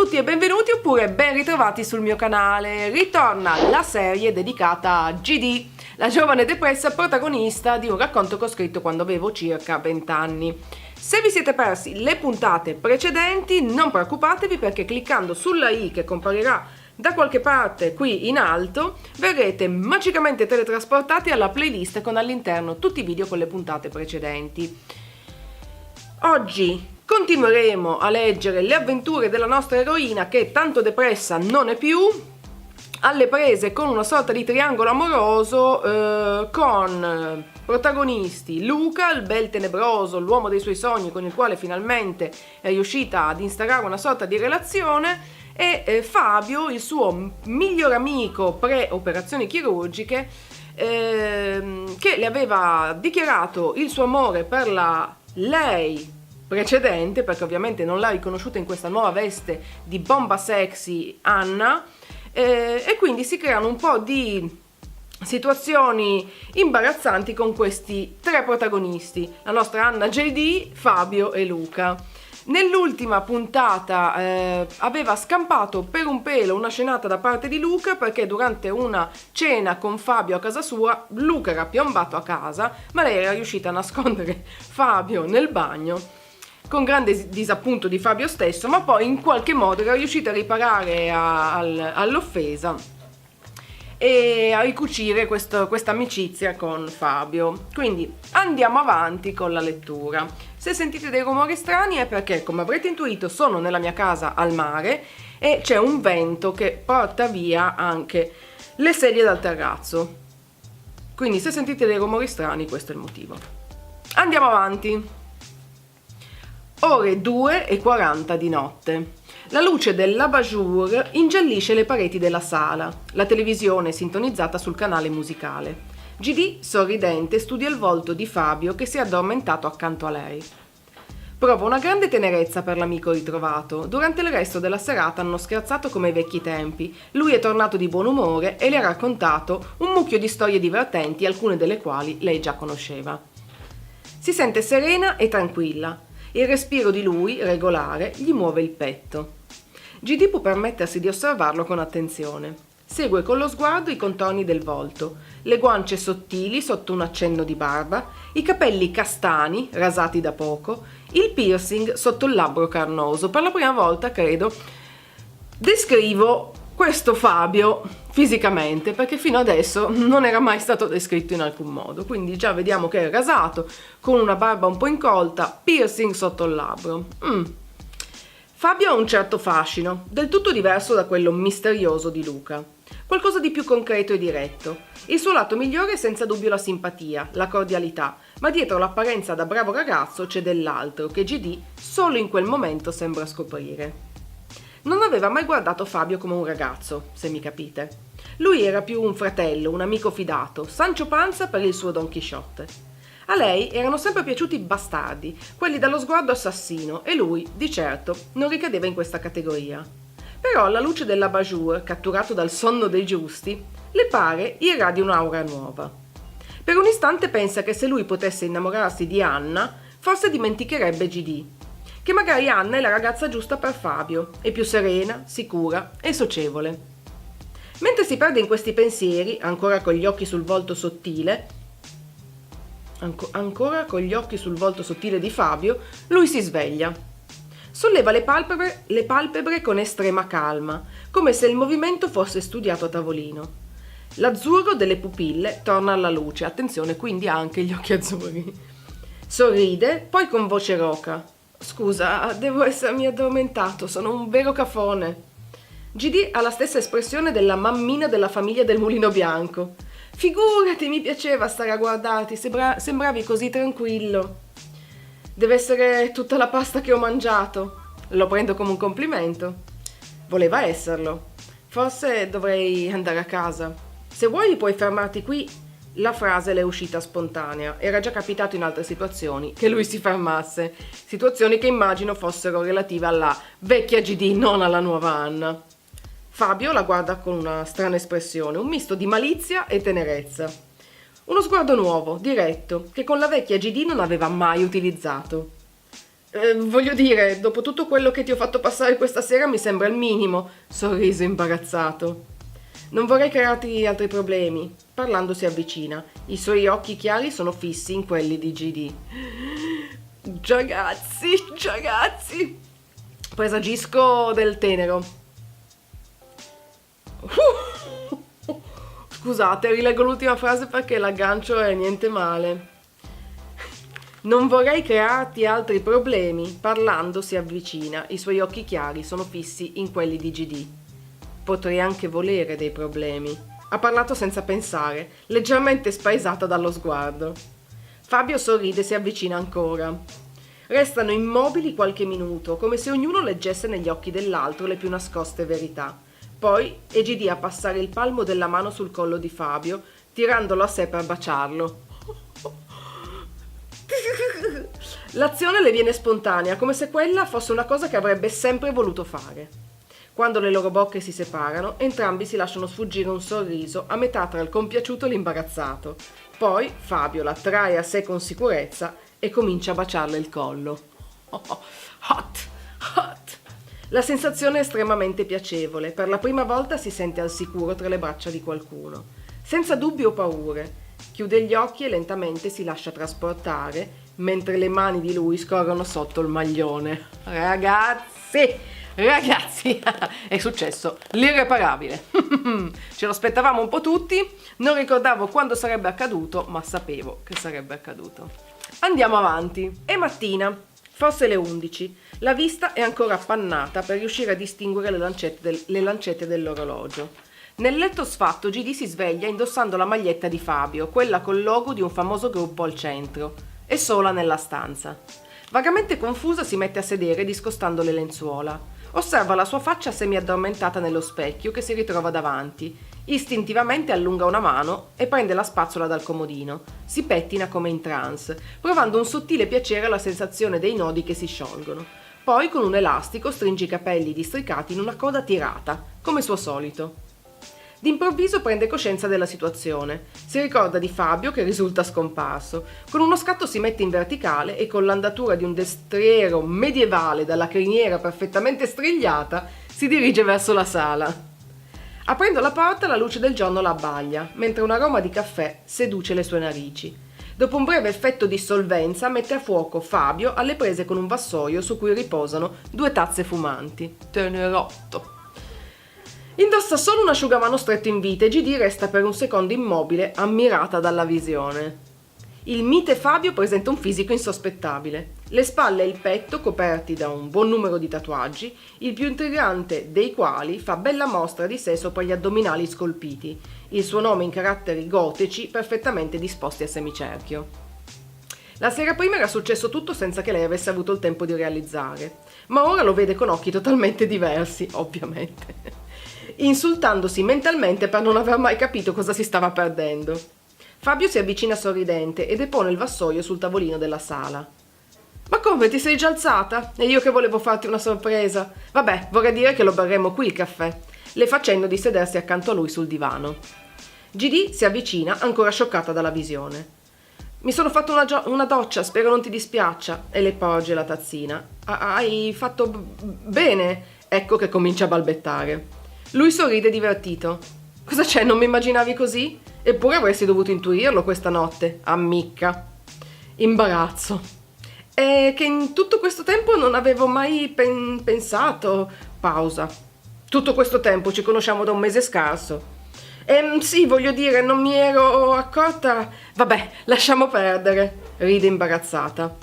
tutti e benvenuti oppure ben ritrovati sul mio canale. Ritorna la serie dedicata a GD, la giovane depressa protagonista di un racconto che ho scritto quando avevo circa 20 anni. Se vi siete persi le puntate precedenti, non preoccupatevi perché cliccando sulla i che comparirà da qualche parte qui in alto verrete magicamente teletrasportati alla playlist con all'interno tutti i video con le puntate precedenti. Oggi continueremo a leggere le avventure della nostra eroina che tanto depressa non è più, alle prese con una sorta di triangolo amoroso con protagonisti Luca, il bel tenebroso, l'uomo dei suoi sogni con il quale finalmente è riuscita ad instaurare una sorta di relazione, e Fabio, il suo miglior amico pre-operazioni chirurgiche, che le aveva dichiarato il suo amore per lei precedente, perché ovviamente non l'ha riconosciuta in questa nuova veste di bomba sexy Anna, e quindi si creano un po' di situazioni imbarazzanti con questi tre protagonisti, la nostra Anna, JD, Fabio e Luca. Nell'ultima puntata aveva scampato per un pelo una scenata da parte di Luca perché durante una cena con Fabio a casa sua Luca era piombato a casa, ma lei era riuscita a nascondere Fabio nel bagno con grande disappunto di Fabio stesso, ma poi in qualche modo era riuscita a riparare all'offesa e a ricucire questa amicizia con Fabio. Quindi andiamo avanti con la lettura. Se sentite dei rumori strani è perché, come avrete intuito, sono nella mia casa al mare e c'è un vento che porta via anche le sedie dal terrazzo. Quindi se sentite dei rumori strani questo è il motivo. Andiamo avanti. Ore 2:40 di notte. La luce dell'abajur ingiallisce le pareti della sala. La televisione è sintonizzata sul canale musicale. GD, sorridente, studia il volto di Fabio che si è addormentato accanto a lei. Prova una grande tenerezza per l'amico ritrovato. Durante il resto della serata hanno scherzato come ai vecchi tempi. Lui è tornato di buon umore e le ha raccontato un mucchio di storie divertenti, alcune delle quali lei già conosceva. Si sente serena e tranquilla. Il respiro di lui, regolare, gli muove il petto. GD può permettersi di osservarlo con attenzione. Segue con lo sguardo i contorni del volto, le guance sottili sotto un accenno di barba, i capelli castani, rasati da poco, il piercing sotto il labbro carnoso. Per la prima volta, credo, descrivo questo Fabio fisicamente, perché fino adesso non era mai stato descritto in alcun modo. Quindi già vediamo che è rasato, con una barba un po' incolta, piercing sotto il labbro. Fabio ha un certo fascino, del tutto diverso da quello misterioso di Luca. Qualcosa di più concreto e diretto. Il suo lato migliore è senza dubbio la simpatia, la cordialità, ma dietro l'apparenza da bravo ragazzo c'è dell'altro che GD solo in quel momento sembra scoprire. Non aveva mai guardato Fabio come un ragazzo, se mi capite. Lui era più un fratello, un amico fidato, Sancho Panza per il suo Don Chisciotte. A lei erano sempre piaciuti i bastardi, quelli dallo sguardo assassino, e lui, di certo, non ricadeva in questa categoria. Però alla luce dell'abajur, catturato dal sonno dei giusti, le pare irradi un'aura nuova. Per un istante pensa che se lui potesse innamorarsi di Anna, forse dimenticherebbe GD, che magari Anna è la ragazza giusta per Fabio, è più serena, sicura e socievole. Mentre si perde in questi pensieri, ancora con gli occhi sul volto sottile di Fabio, lui si sveglia. Solleva le palpebre con estrema calma, come se il movimento fosse studiato a tavolino. L'azzurro delle pupille torna alla luce, attenzione quindi ha anche gli occhi azzurri. Sorride, poi con voce roca. Scusa, devo essermi addormentato, sono un vero cafone. GD ha la stessa espressione della mammina della famiglia del Mulino Bianco. Figurati, mi piaceva stare a guardarti, sembravi così tranquillo. Deve essere tutta la pasta che ho mangiato. Lo prendo come un complimento. Voleva esserlo. Forse dovrei andare a casa. Se vuoi puoi fermarti qui. La frase le è uscita spontanea. Era già capitato in altre situazioni che lui si fermasse. Situazioni che immagino fossero relative alla vecchia GD, non alla nuova Anna. Fabio la guarda con una strana espressione, un misto di malizia e tenerezza. Uno sguardo nuovo, diretto, che con la vecchia GD non aveva mai utilizzato. Voglio dire, dopo tutto quello che ti ho fatto passare questa sera mi sembra il minimo, sorrise imbarazzato. Non vorrei crearti altri problemi. Parlando si avvicina. I suoi occhi chiari sono fissi in quelli di GD. Ragazzi. Presagisco del tenero. Scusate, rileggo l'ultima frase perché l'aggancio è niente male. Non vorrei crearti altri problemi. Parlando si avvicina. I suoi occhi chiari sono fissi in quelli di GD. Potrei anche volere dei problemi. Ha parlato senza pensare, leggermente spaesata dallo sguardo. Fabio sorride e si avvicina ancora. Restano immobili qualche minuto, come se ognuno leggesse negli occhi dell'altro le più nascoste verità. Poi è GD a passare il palmo della mano sul collo di Fabio, tirandolo a sé per baciarlo. L'azione le viene spontanea, come se quella fosse una cosa che avrebbe sempre voluto fare. Quando le loro bocche si separano, entrambi si lasciano sfuggire un sorriso a metà tra il compiaciuto e l'imbarazzato. Poi Fabio la trae a sé con sicurezza e comincia a baciarle il collo. Hot. La sensazione è estremamente piacevole. Per la prima volta si sente al sicuro tra le braccia di qualcuno. Senza dubbi o paure. Chiude gli occhi e lentamente si lascia trasportare mentre le mani di lui scorrono sotto il maglione. Ragazzi, è successo l'irreparabile. Ce lo aspettavamo un po' tutti, non ricordavo quando sarebbe accaduto, ma sapevo che sarebbe accaduto. Andiamo avanti. È mattina, forse le 11. La vista è ancora appannata per riuscire a distinguere le lancette dell'orologio. Nel letto sfatto GD si sveglia indossando la maglietta di Fabio, quella col logo di un famoso gruppo al centro. È sola nella stanza. Vagamente confusa si mette a sedere discostando le lenzuola. Osserva la sua faccia semi-addormentata nello specchio che si ritrova davanti. Istintivamente allunga una mano e prende la spazzola dal comodino. Si pettina come in trance, provando un sottile piacere alla sensazione dei nodi che si sciolgono. Poi con un elastico stringe i capelli districati in una coda tirata, come suo solito. D'improvviso prende coscienza della situazione. Si ricorda di Fabio che risulta scomparso. Con uno scatto si mette in verticale e con l'andatura di un destriero medievale dalla criniera perfettamente strigliata si dirige verso la sala. Aprendo la porta la luce del giorno la abbaglia, mentre un aroma di caffè seduce le sue narici. Dopo un breve effetto di solvenza mette a fuoco Fabio alle prese con un vassoio su cui riposano 2 tazze fumanti. Tenerotto. Indossa solo un asciugamano stretto in vite e GD resta per un secondo immobile, ammirata dalla visione. Il mite Fabio presenta un fisico insospettabile. Le spalle e il petto coperti da un buon numero di tatuaggi, il più intrigante dei quali fa bella mostra di sé sopra gli addominali scolpiti, il suo nome in caratteri gotici perfettamente disposti a semicerchio. La sera prima era successo tutto senza che lei avesse avuto il tempo di realizzare, ma ora lo vede con occhi totalmente diversi, ovviamente. Insultandosi mentalmente per non aver mai capito cosa si stava perdendo. Fabio si avvicina sorridente e depone il vassoio sul tavolino della sala. Ma come, ti sei già alzata? E io che volevo farti una sorpresa. Vabbè, vorrei dire che lo berremo qui il caffè. Le fa cenno di sedersi accanto a lui sul divano. GD si avvicina, ancora scioccata dalla visione. Mi sono fatto una doccia, spero non ti dispiaccia. E le porge la tazzina. Hai fatto bene? Ecco che comincia a balbettare. Lui sorride divertito. Cosa c'è, non mi immaginavi così? Eppure avresti dovuto intuirlo questa notte. Ammicca. Imbarazzo. E che in tutto questo tempo non avevo mai pensato. Pausa. Tutto questo tempo, ci conosciamo da un mese scarso. Sì, voglio dire, non mi ero accorta. Vabbè, lasciamo perdere. Ride imbarazzata.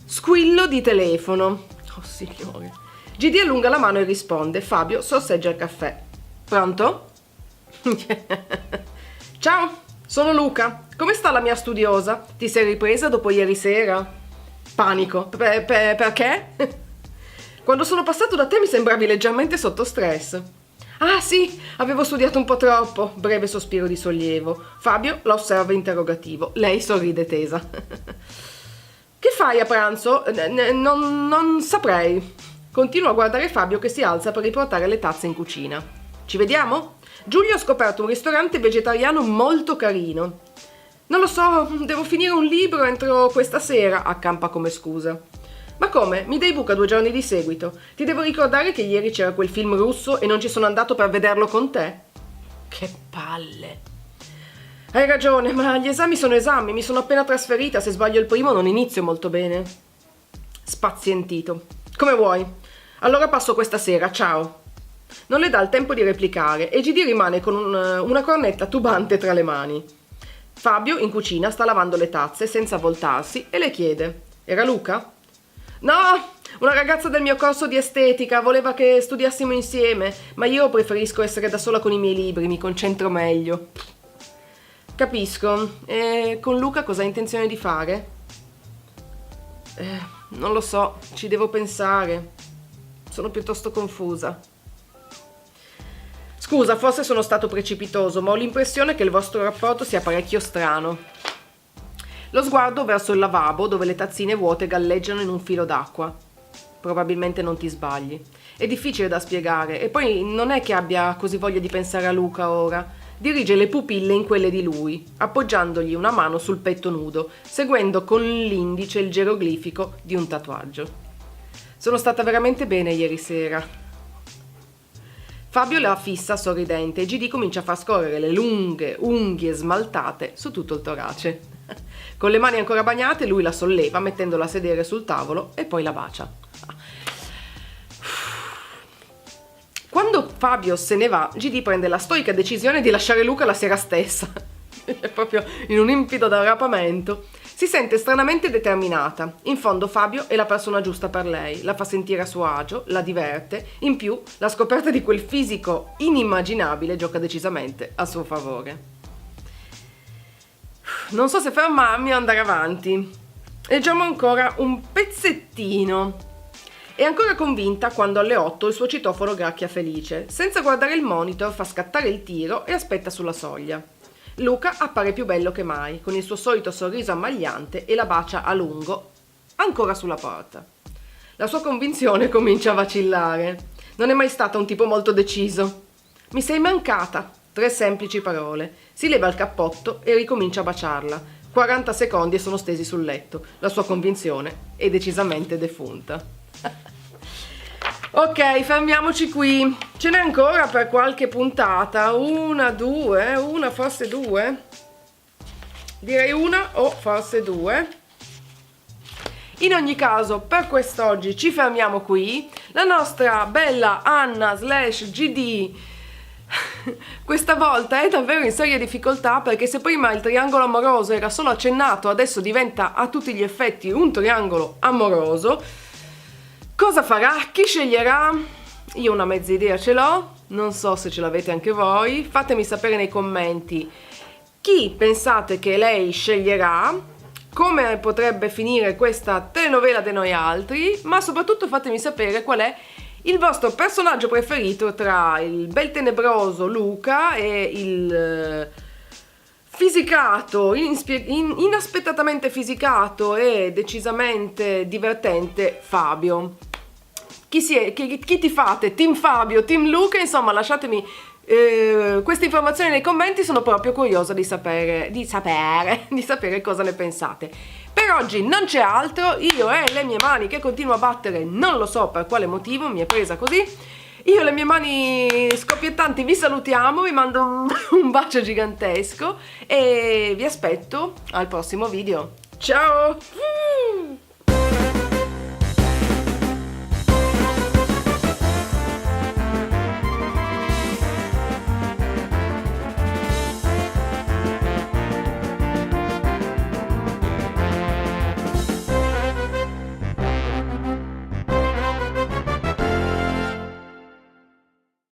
Squillo di telefono. Oh signore. GD allunga la mano e risponde. Fabio sorseggia il caffè. Pronto? Ciao, sono Luca. Come sta la mia studiosa? Ti sei ripresa dopo ieri sera? Panico. Perché? Quando sono passato da te mi sembravi leggermente sotto stress. Ah sì, avevo studiato un po' troppo. Breve sospiro di sollievo. Fabio la osserva interrogativo. Lei sorride tesa. Che fai a pranzo? Non saprei. Continua a guardare Fabio che si alza per riportare le tazze in cucina. Ci vediamo? Giulio ha scoperto un ristorante vegetariano molto carino. Non lo so, devo finire un libro entro questa sera, accampa come scusa. Ma come? Mi dai buca 2 giorni di seguito? Ti devo ricordare che ieri c'era quel film russo e non ci sono andato per vederlo con te? Che palle! Hai ragione, ma gli esami sono esami, mi sono appena trasferita, se sbaglio il primo non inizio molto bene. Spazientito. Come vuoi. Allora passo questa sera, ciao. Non le dà il tempo di replicare e GD rimane con una cornetta tubante tra le mani. Fabio in cucina sta lavando le tazze senza voltarsi e le chiede: era Luca? No, una ragazza del mio corso di estetica, voleva che studiassimo insieme, ma io preferisco essere da sola con i miei libri, mi concentro meglio. Capisco. E con Luca cosa hai intenzione di fare? Non lo so, ci devo pensare. Sono piuttosto confusa. Scusa, forse sono stato precipitoso, ma ho l'impressione che il vostro rapporto sia parecchio strano. Lo sguardo verso il lavabo, dove le tazzine vuote galleggiano in un filo d'acqua. Probabilmente non ti sbagli. È difficile da spiegare, e poi non è che abbia così voglia di pensare a Luca ora. Dirige le pupille in quelle di lui, appoggiandogli una mano sul petto nudo, seguendo con l'indice il geroglifico di un tatuaggio. Sono stata veramente bene ieri sera. Fabio la fissa sorridente e GD comincia a far scorrere le lunghe unghie smaltate su tutto il torace. Con le mani ancora bagnate lui la solleva mettendola a sedere sul tavolo e poi la bacia. Quando Fabio se ne va, GD prende la stoica decisione di lasciare Luca la sera stessa. È proprio in un impeto d'arrapamento. Si sente stranamente determinata. In fondo Fabio è la persona giusta per lei, la fa sentire a suo agio, la diverte. In più, la scoperta di quel fisico inimmaginabile gioca decisamente a suo favore. Non so se fermarmi o andare avanti. Leggiamo ancora un pezzettino. È ancora convinta quando alle 8 il suo citofono gracchia felice. Senza guardare il monitor fa scattare il tiro e aspetta sulla soglia. Luca appare più bello che mai, con il suo solito sorriso ammagliante e la bacia a lungo, ancora sulla porta. La sua convinzione comincia a vacillare. Non è mai stata un tipo molto deciso. Mi sei mancata. 3 semplici parole. Si leva il cappotto e ricomincia a baciarla. 40 secondi e sono stesi sul letto. La sua convinzione è decisamente defunta. Ok, fermiamoci qui. Ce n'è ancora per qualche puntata. Una, forse 2. Direi una o forse 2. In ogni caso, per quest'oggi ci fermiamo qui. La nostra bella Anna / GD questa volta è davvero in seria difficoltà, perché se prima il triangolo amoroso era solo accennato, adesso diventa a tutti gli effetti un triangolo amoroso. Cosa farà? Chi sceglierà? Io una mezza idea ce l'ho, non so se ce l'avete anche voi. Fatemi sapere nei commenti chi pensate che lei sceglierà, come potrebbe finire questa telenovela de noi altri, ma soprattutto fatemi sapere qual è il vostro personaggio preferito tra il bel tenebroso Luca e il fisicato, inaspettatamente fisicato e decisamente divertente Fabio. Chi ti fate? Team Fabio, Team Luca? Insomma, lasciatemi queste informazioni nei commenti, sono proprio curiosa di sapere cosa ne pensate. Per oggi non c'è altro, io e le mie mani che continuo a battere, non lo so per quale motivo, mi è presa così. Io e le mie mani scoppiettanti vi salutiamo, vi mando un bacio gigantesco e vi aspetto al prossimo video. Ciao!